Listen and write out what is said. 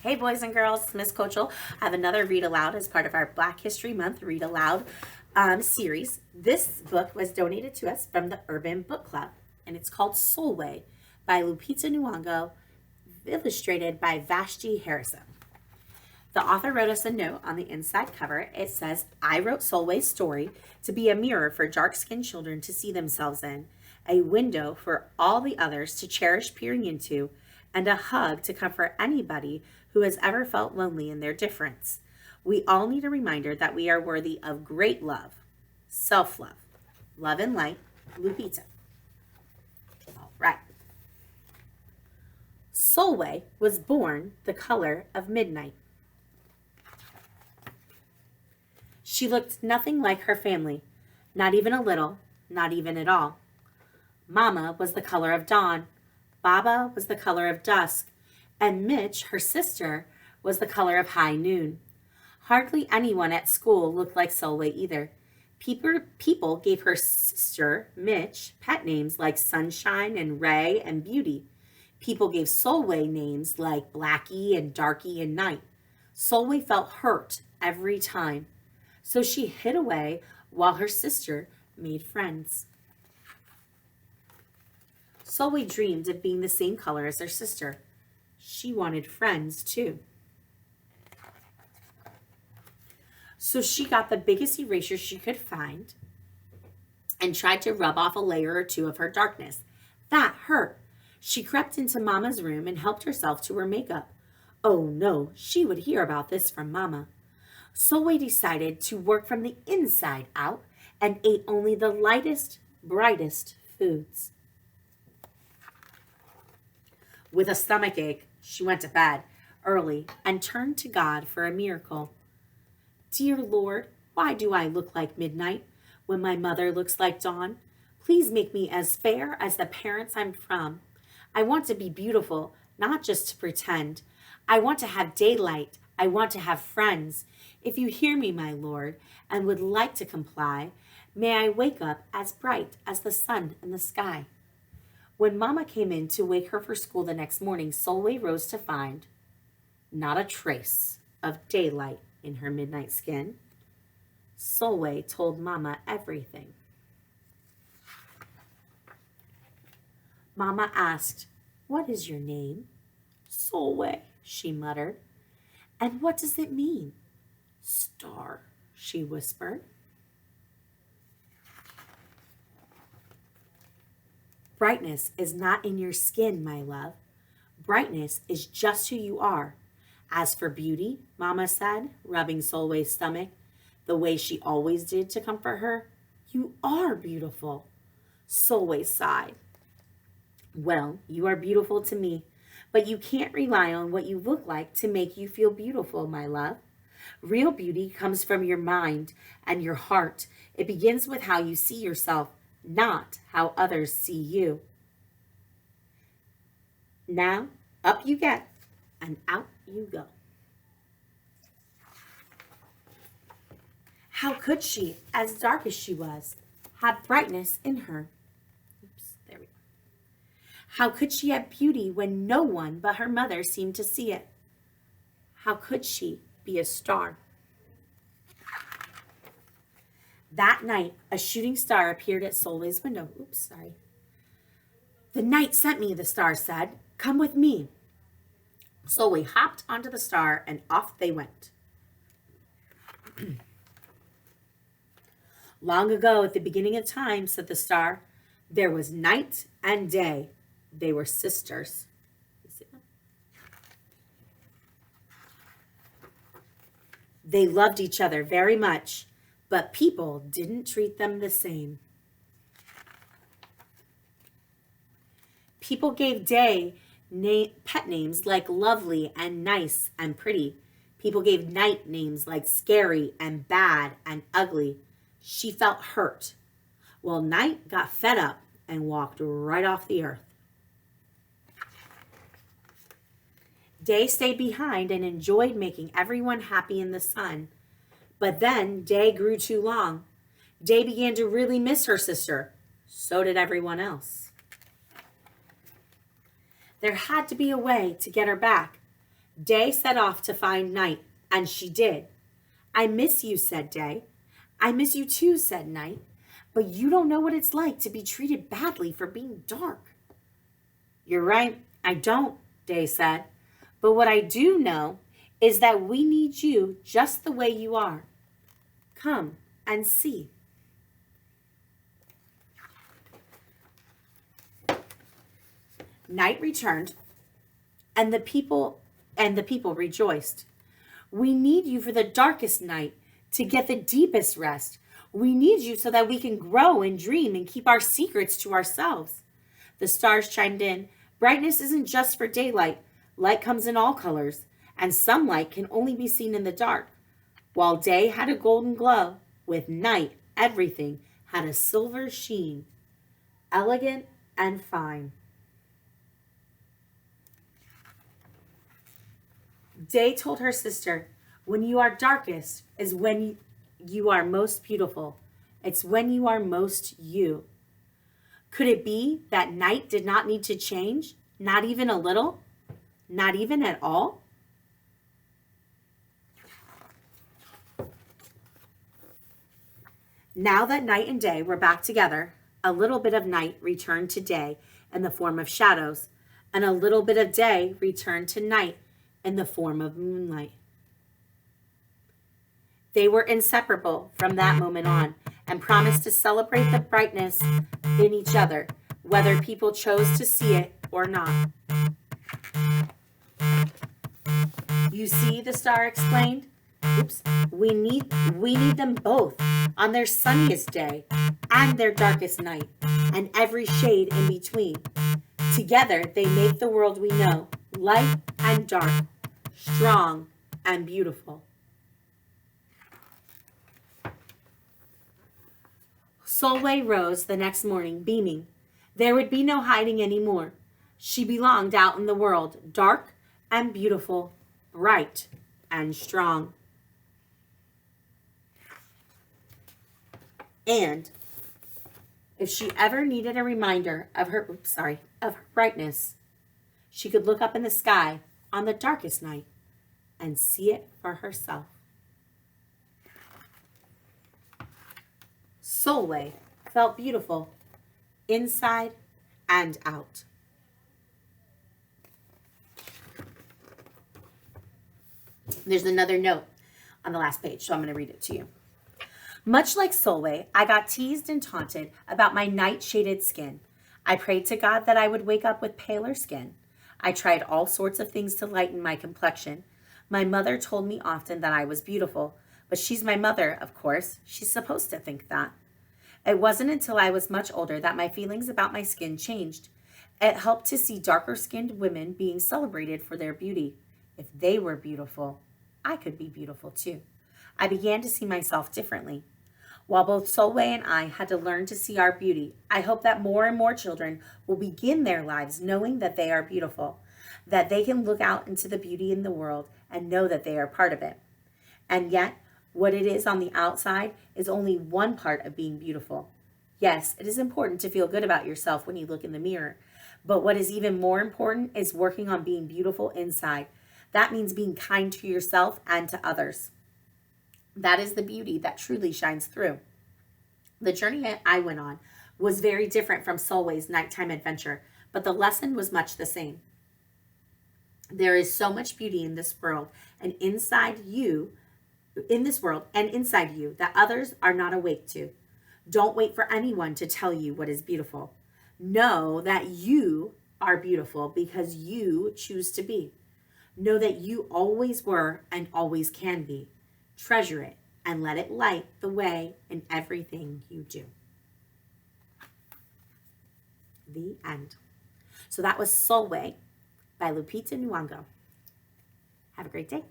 Hey boys and girls, Miss Coachel. I have another Read Aloud as part of our Black History Month Read Aloud series. This book was donated to us from the Urban Book Club, and it's called Sulwe by Lupita Nyong'o, illustrated by Vashti Harrison. The author wrote us a note on the inside cover. It says, I wrote Sulwe's story to be a mirror for dark-skinned children to see themselves in, a window for all the others to cherish peering into, and a hug to comfort anybody who has ever felt lonely in their difference. We all need a reminder that we are worthy of great love, self-love, love and light, Lupita. All right. Sulwe was born the color of midnight. She looked nothing like her family, not even a little, not even at all. Mama was the color of dawn, Baba was the color of dusk, and Mitch, her sister, was the color of high noon. Hardly anyone at school looked like Sulwe either. People gave her sister, Mitch, pet names like Sunshine and Ray and Beauty. People gave Sulwe names like Blackie and Darky and Night. Sulwe felt hurt every time, so she hid away while her sister made friends. Sulwe dreamed of being the same color as her sister. She wanted friends too. So she got the biggest eraser she could find and tried to rub off a layer or two of her darkness. That hurt. She crept into Mama's room and helped herself to her makeup. Oh no, she would hear about this from Mama. Sulwe decided to work from the inside out and ate only the lightest, brightest foods. With a stomachache, she went to bed early and turned to God for a miracle. Dear Lord, why do I look like midnight when my mother looks like dawn? Please make me as fair as the parents I'm from. I want to be beautiful, not just to pretend. I want to have daylight. I want to have friends. If you hear me, my Lord, and would like to comply, may I wake up as bright as the sun in the sky. When Mama came in to wake her for school the next morning, Sulwe rose to find not a trace of daylight in her midnight skin. Sulwe told Mama everything. Mama asked, "What is your name?" "Sulwe," she muttered. "And what does it mean?" "Star," she whispered. Brightness is not in your skin, my love. Brightness is just who you are. As for beauty, Mama said, rubbing Sulwe's stomach, the way she always did to comfort her, you are beautiful. Sulwe sighed. Well, you are beautiful to me, but you can't rely on what you look like to make you feel beautiful, my love. Real beauty comes from your mind and your heart. It begins with how you see yourself, not how others see you. Now, up you get, and out you go. How could she, as dark as she was, have brightness in her? There we go. How could she have beauty when no one but her mother seemed to see it? How could she be a star? That night, a shooting star appeared at Sulwe's window. The night sent me, the star said. Come with me. Sulwe hopped onto the star and off they went. Long ago, at the beginning of time, said the star, there was night and day. They were sisters. They loved each other very much, but people didn't treat them the same. People gave day pet names like lovely and nice and pretty. People gave night names like scary and bad and ugly. She felt hurt. Well, Night got fed up and walked right off the earth. Day stayed behind and enjoyed making everyone happy in the sun. But then Day grew too long. Day began to really miss her sister. So did everyone else. There had to be a way to get her back. Day set off to find Night, and she did. I miss you, said Day. I miss you too, said Night. But you don't know what it's like to be treated badly for being dark. You're right, I don't, Day said. But what I do know is that we need you just the way you are. Come and see. Night returned, and the people rejoiced. We need you for the darkest night to get the deepest rest. We need you so that we can grow and dream and keep our secrets to ourselves. The stars chimed in. Brightness isn't just for daylight. Light comes in all colors, and some light can only be seen in the dark. While day had a golden glow, with night everything had a silver sheen, elegant and fine. Day told her sister, when you are darkest is when you are most beautiful. It's when you are most you. Could it be that night did not need to change? Not even a little? Not even at all? Now that night and day were back together, a little bit of night returned to day in the form of shadows, and a little bit of day returned to night in the form of moonlight. They were inseparable from that moment on and promised to celebrate the brightness in each other, whether people chose to see it or not. You see, the star explained. We need them both on their sunniest day and their darkest night, and every shade in between. Together, they make the world we know, light and dark, strong and beautiful. Sulwe rose the next morning, beaming. There would be no hiding anymore. She belonged out in the world, dark and beautiful, bright and strong. And if she ever needed a reminder of her brightness, she could look up in the sky on the darkest night and see it for herself. Sulwe felt beautiful inside and out. There's another note on the last page, so I'm going to read it to you. Much like Sulwe, I got teased and taunted about my night-shaded skin. I prayed to God that I would wake up with paler skin. I tried all sorts of things to lighten my complexion. My mother told me often that I was beautiful, but she's my mother, of course. She's supposed to think that. It wasn't until I was much older that my feelings about my skin changed. It helped to see darker-skinned women being celebrated for their beauty. If they were beautiful, I could be beautiful too. I began to see myself differently. While both Sulwe and I had to learn to see our beauty, I hope that more and more children will begin their lives knowing that they are beautiful, that they can look out into the beauty in the world and know that they are part of it. And yet, what it is on the outside is only one part of being beautiful. Yes, it is important to feel good about yourself when you look in the mirror, but what is even more important is working on being beautiful inside. That means being kind to yourself and to others. That is the beauty that truly shines through. The journey I went on was very different from Sulwe's nighttime adventure, but the lesson was much the same. There is so much beauty in this world and inside you, that others are not awake to. Don't wait for anyone to tell you what is beautiful. Know that you are beautiful because you choose to be. Know that you always were and always can be. Treasure it and let it light the way in everything you do. The end. So that was Sulwe by Lupita Nyong'o. Have a great day.